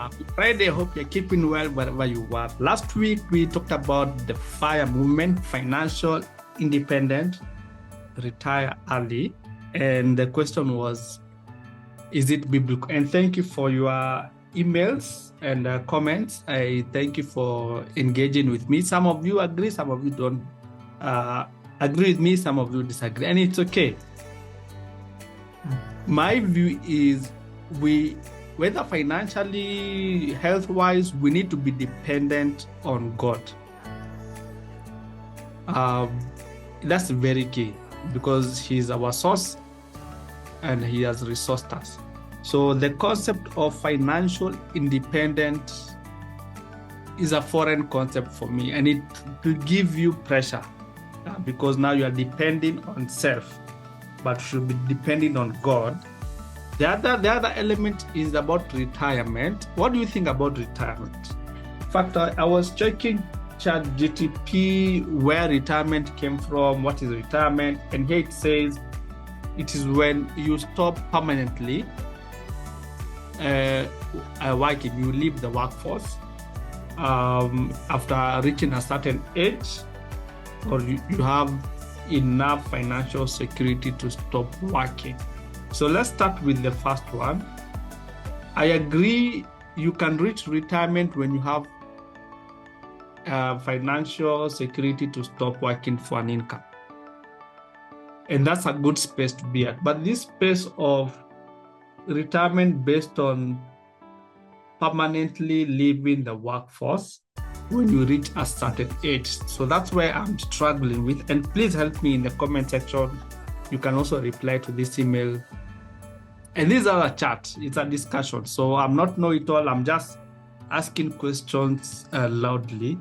Happy Friday. Hope you're keeping well wherever you are. Last week, we talked about the FIRE movement, financial independent, retire early. And the question was, is it biblical? And thank you for your emails and comments. I thank you for engaging with me. Some of you agree, some of you don't agree with me, some of you disagree, and it's okay. My view is whether financially, health-wise, we need to be dependent on God. That's very key because He's our source and He has resourced us. So the concept of financial independence is a foreign concept for me, and it will give you pressure because now you are depending on self, but should be depending on God. The other element is about retirement. What do you think about retirement? In fact, I was checking ChatGPT where retirement came from, what is retirement, and here it says it is when you stop permanently working, you leave the workforce after reaching a certain age, or you have enough financial security to stop working. So let's start with the first one. I agree you can reach retirement when you have financial security to stop working for an income. And that's a good space to be at. But this space of retirement based on permanently leaving the workforce when you reach a certain age. So that's where I'm struggling with. And please help me in the comment section. You can also reply to this email. And these are a chat, it's a discussion. So I'm not know-it-all, I'm just asking questions loudly.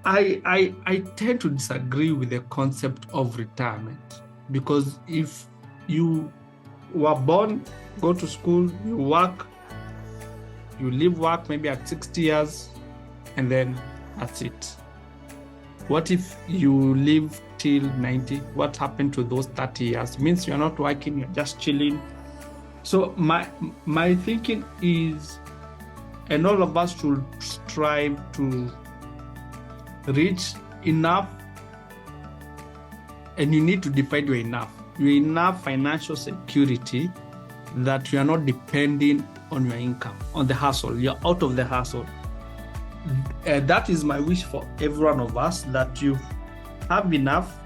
I tend to disagree with the concept of retirement because if you were born, go to school, you work, you leave work maybe at 60 years, and then that's it. What if you live till 90? What happened to those 30 years? It means you're not working, you're just chilling. So my thinking is, and all of us should strive to reach enough, and you need to define your enough. Your enough financial security that you are not depending on your income, on the hustle. You're out of the hustle. That is my wish for every one of us, that you have enough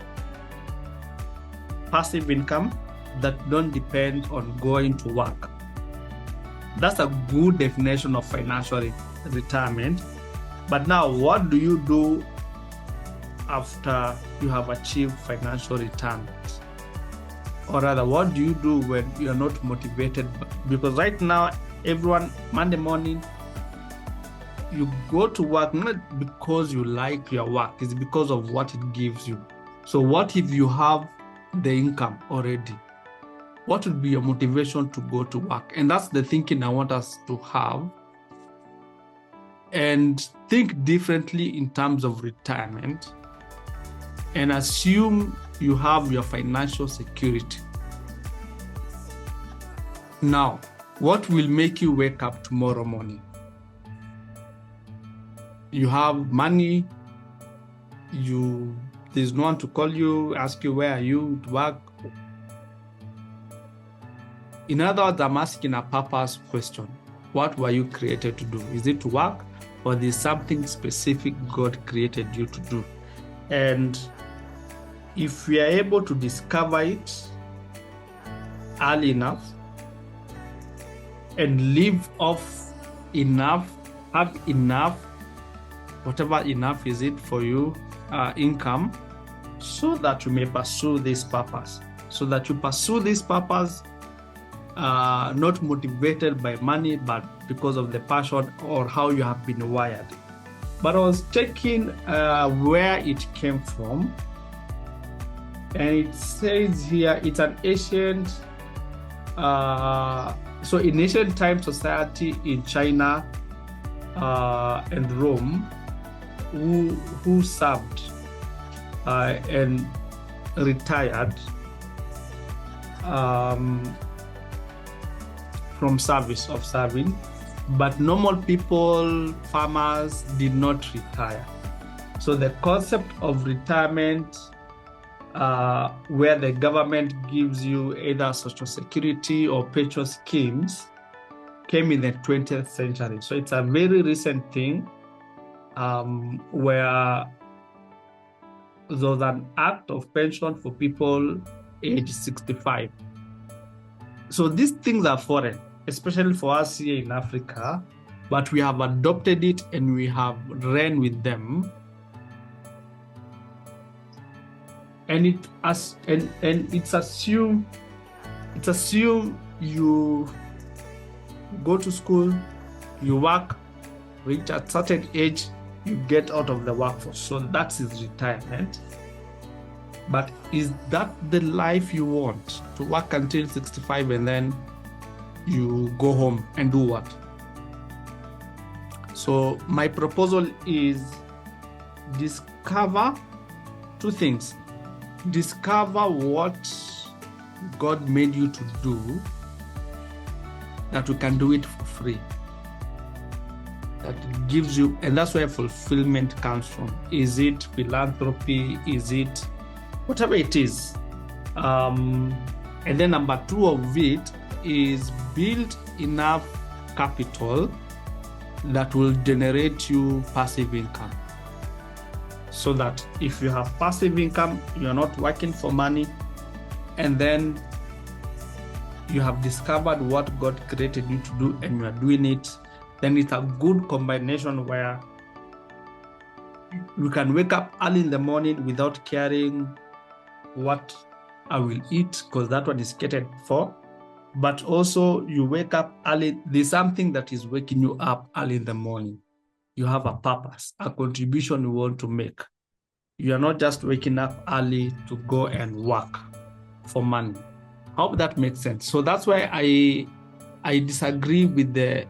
passive income that don't depend on going to work. That's a good definition of financial retirement. But now, what do you do after you have achieved financial retirement? Or rather, what do you do when you're not motivated? Because right now, everyone, Monday morning, you go to work not because you like your work, it's because of what it gives you. So what if you have the income already? What would be your motivation to go to work? And that's the thinking I want us to have. And think differently in terms of retirement and assume you have your financial security. Now, what will make you wake up tomorrow morning? You have money, there's no one to call you, ask you where are you to work. In other words, I'm asking a purpose question. What were you created to do? Is it to work, or there's something specific God created you to do? And if we are able to discover it early enough and live off enough, have enough, whatever enough is it for you, income, so that you may pursue this purpose. So that you pursue this purpose not motivated by money, but because of the passion or how you have been wired. But I was checking where it came from, and it says here it's an ancient, so in ancient time society in China and Rome, who served and retired from serving, but normal people, farmers, did not retire. So the concept of retirement, where the government gives you either social security or pension schemes, came in the 20th century. So it's a very recent thing, where there was an act of pension for people age 65. So these things are foreign, especially for us here in Africa, but we have adopted it and we have ran with them. And it's assumed you go to school, you work, reach a certain age, you get out of the workforce. So that is retirement. But is that the life you want? To work until 65 and then you go home and do what? So my proposal is discover two things. Discover what God made you to do, that you can do it for free. That gives you, and that's where fulfillment comes from. Is it philanthropy? Is it whatever it is? And then number two of it is build enough capital that will generate you passive income. So that if you have passive income, you're not working for money, and then you have discovered what God created you to do and you are doing it, then it's a good combination where you can wake up early in the morning without caring what I will eat, because that one is catered for. But also you wake up early, there's something that is waking you up early in the morning. You have a purpose, a contribution you want to make. You are not just waking up early to go and work for money. I hope that makes sense. So that's why I disagree with the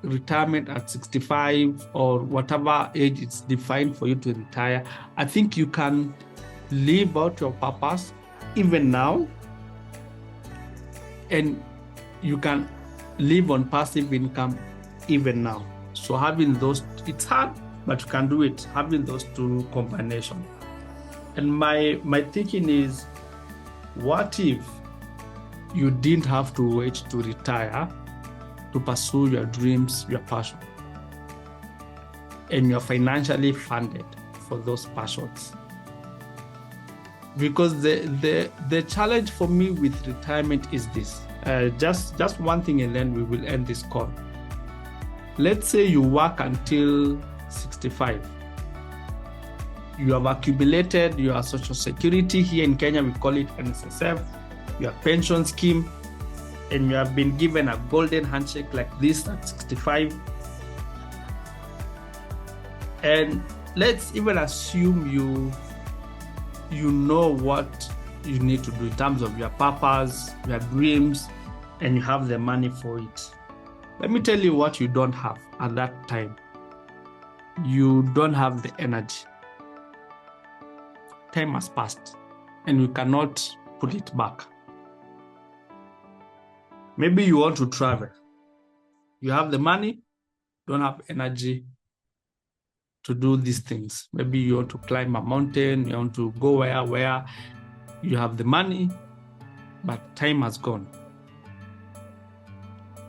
retirement at 65 or whatever age it's defined for you to retire. I think you can live out your purpose even now, and you can live on passive income even now. So having those, it's hard, but you can do it, having those two combinations. And my thinking is, what if you didn't have to wait to retire to pursue your dreams, your passion, and you're financially funded for those passions? Because the challenge for me with retirement is this. Just one thing, and then we will end this call. Let's say you work until 65. You have accumulated your social security. Here in Kenya, we call it NSSF, your pension scheme, and you have been given a golden handshake like this at 65. And let's even assume you know what you need to do in terms of your purpose, your dreams, and you have the money for it. Let me tell you what you don't have at that time. You don't have the energy. Time has passed, and you cannot put it back. Maybe you want to travel. You have the money, don't have energy to do these things. Maybe you want to climb a mountain, you want to go where you have the money, but time has gone.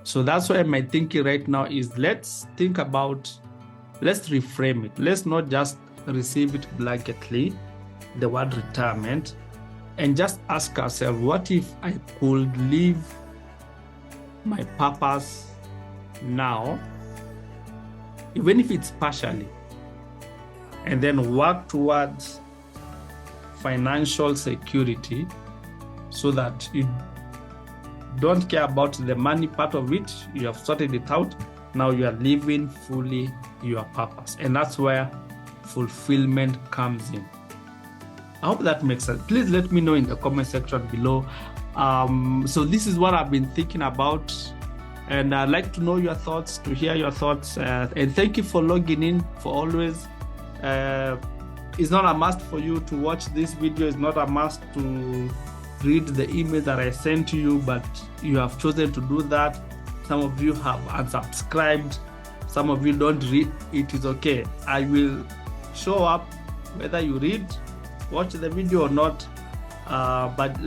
So that's why my thinking right now is, let's reframe it. Let's not just receive it blanketly, the word retirement, and just ask ourselves, what if I could live my purpose now, even if it's partially, and then work towards financial security so that you don't care about the money part of it. You have sorted it out. Now you are living fully your purpose. And that's where fulfillment comes in. I hope that makes sense. Please let me know in the comment section below. So this is what I've been thinking about. And I'd like to know your thoughts, to hear your thoughts. And thank you for logging in, for always. It's not a must for you to watch this video. It's not a must to read the email that I sent to you, but you have chosen to do that. Some of you have unsubscribed. Some of you don't read. It is okay. I will show up whether you read, watch the video or not. But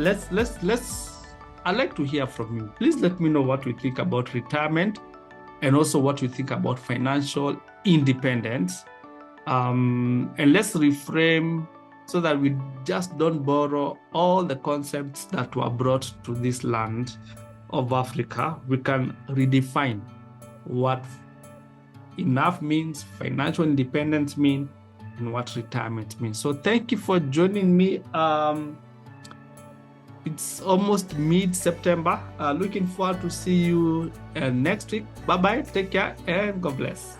I'd like to hear from you. Please let me know what you think about retirement and also what you think about financial independence. And let's reframe so that we just don't borrow all the concepts that were brought to this land of Africa. We can redefine what enough means, financial independence means, and what retirement means. So thank you for joining me. It's almost mid-September. Looking forward to see you next week. Bye-bye. Take care and God bless.